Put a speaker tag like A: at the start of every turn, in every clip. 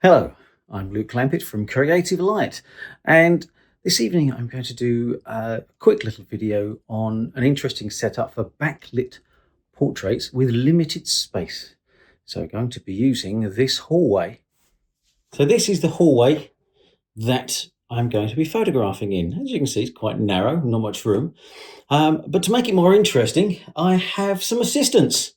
A: Hello, I'm Luke Clampett from Creative Light, and this evening I'm going to do a quick little video on an interesting setup for backlit portraits with limited space. So I'm going to be using this hallway. So this is the hallway that I'm going to be photographing in. As you can see, it's quite narrow, not much room. But to make it more interesting, I have some assistants.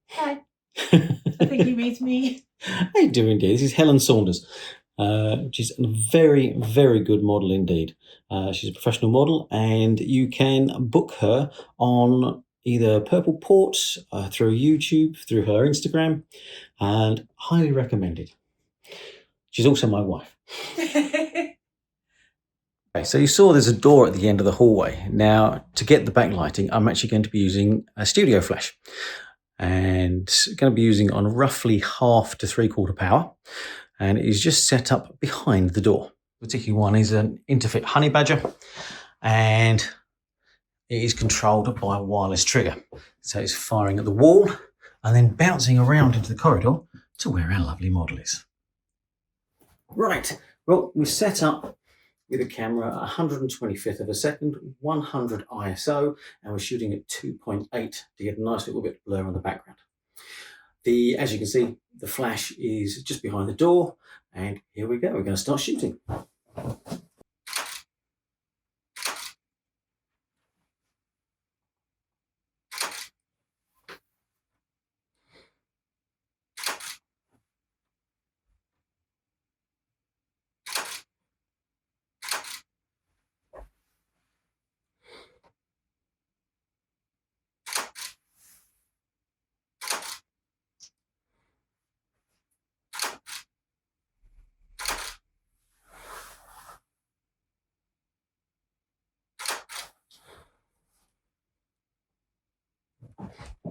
B: Hi. I think you meet me.
A: How you doing, dear? This is Helen Saunders. She's a very, very good model indeed. She's a professional model, and you can book her on either Purple Ports, through YouTube, through her Instagram, and highly recommended. She's also my wife. Okay, so you saw there's a door at the end of the hallway. Now, to get the backlighting, I'm actually going to be using a studio flash, and going to be using on roughly 1/2 to 3/4 power. And it is just set up behind the door. The particular one is an Interfit Honey Badger, and it is controlled by a wireless trigger. So it's firing at the wall and then bouncing around into the corridor to where our lovely model is. Right, well, we're set up with a camera at 125th of a second, 100 ISO, and we're shooting at 2.8 to get a nice little bit of blur on the background. As you can see, the flash is just behind the door, and here we go. We're going to start shooting.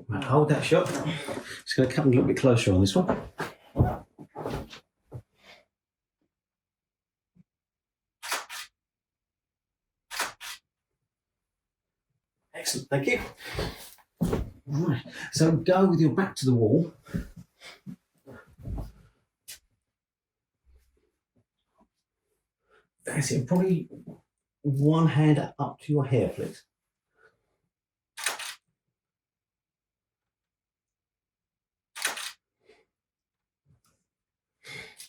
A: Right, hold that shot. Just going to come a little bit closer on this one. Excellent, thank you. Right, so go with your back to the wall. That's it, probably one hand up to your hair, please.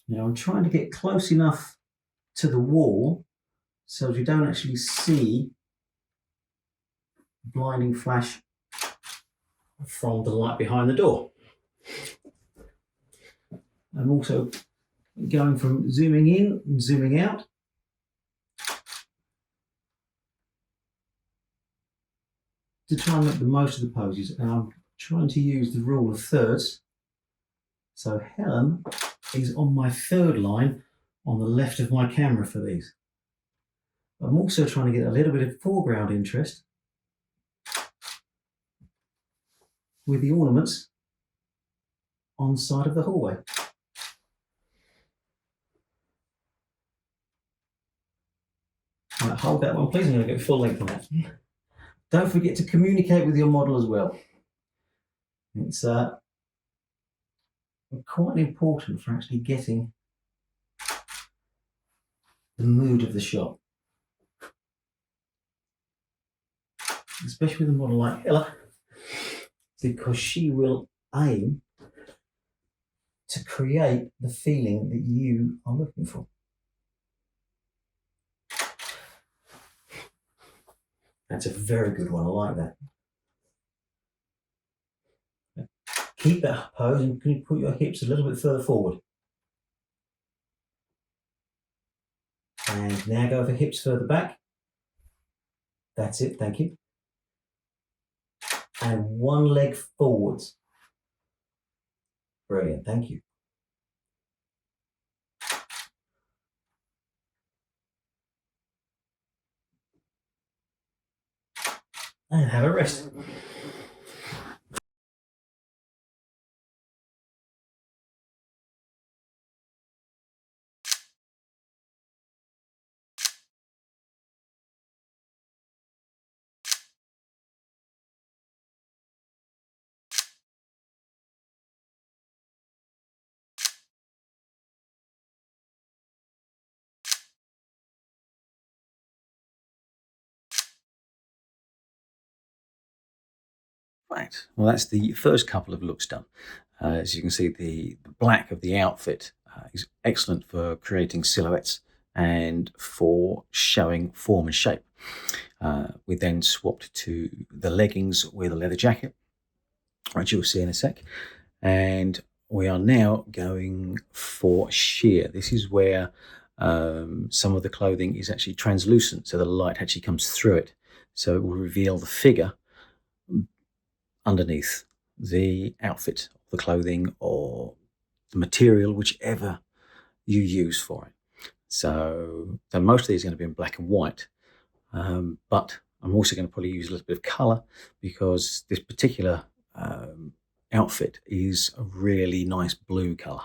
A: Now I'm trying to get close enough to the wall so you don't actually see blinding flash from the light behind the door. I'm also going from zooming in and zooming out. To try and make the most of the poses, and I'm trying to use the rule of thirds. So Helen is on my third line on the left of my camera for these. I'm also trying to get a little bit of foreground interest with the ornaments on the side of the hallway. Right, hold that one please, I'm going to get full length on that. Don't forget to communicate with your model as well. It's quite important for actually getting the mood of the shot. Especially with a model like Ella, because she will aim to create the feeling that you are looking for. That's a very good one, I like that. Keep that pose, and can you put your hips a little bit further forward? And now go for hips further back. That's it, thank you. And one leg forwards. Brilliant, thank you. And have a rest. Right. Well, that's the first couple of looks done. As you can see, the black of the outfit is excellent for creating silhouettes and for showing form and shape. We then swapped to the leggings with a leather jacket, which you'll see in a sec. And we are now going for sheer. This is where some of the clothing is actually translucent, so the light actually comes through it. So it will reveal the figure underneath the outfit, the clothing, or the material, whichever you use for it. So most of these are going to be in black and white, but I'm also going to probably use a little bit of color because this particular outfit is a really nice blue color.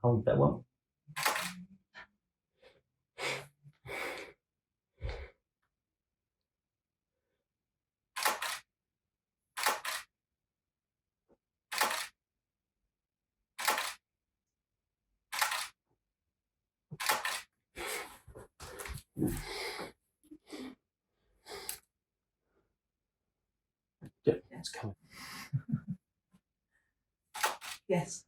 A: Hold that one. Yeah, it's coming.
B: Yes.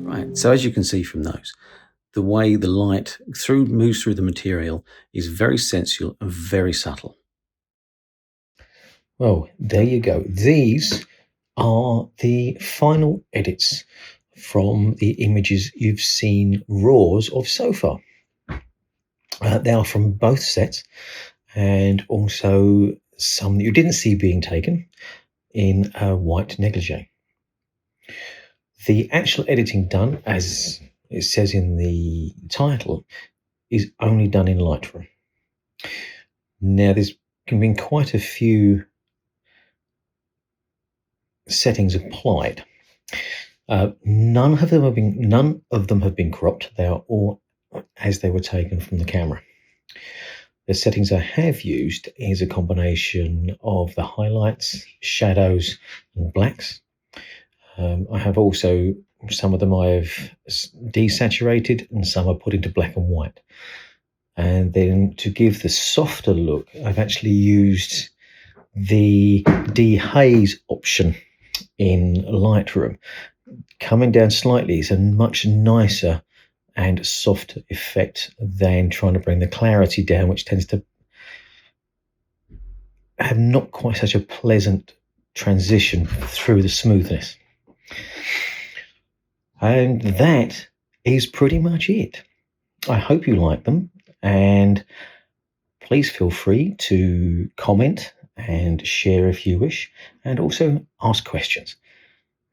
A: Right, so as you can see from those, the way the light moves through the material is very sensual and very subtle. Well, there you go. These are the final edits from the images you've seen raws of so far. They are from both sets and also some that you didn't see being taken in a white negligee. The actual editing done, as it says in the title, is only done in Lightroom. Now, there's been quite a few settings applied. None of them have been cropped. They are all as they were taken from the camera. The settings I have used is a combination of the highlights, shadows, and blacks. I have also, some of them I've desaturated and some I put into black and white. And then to give the softer look, I've actually used the dehaze option in Lightroom. Coming down slightly is a much nicer and softer effect than trying to bring the clarity down, which tends to have not quite such a pleasant transition through the smoothness. And that is pretty much it. I hope you like them, and please feel free to comment and share if you wish, and also ask questions.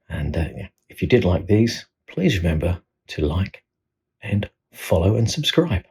A: And if you did like these, please remember to like and follow and subscribe.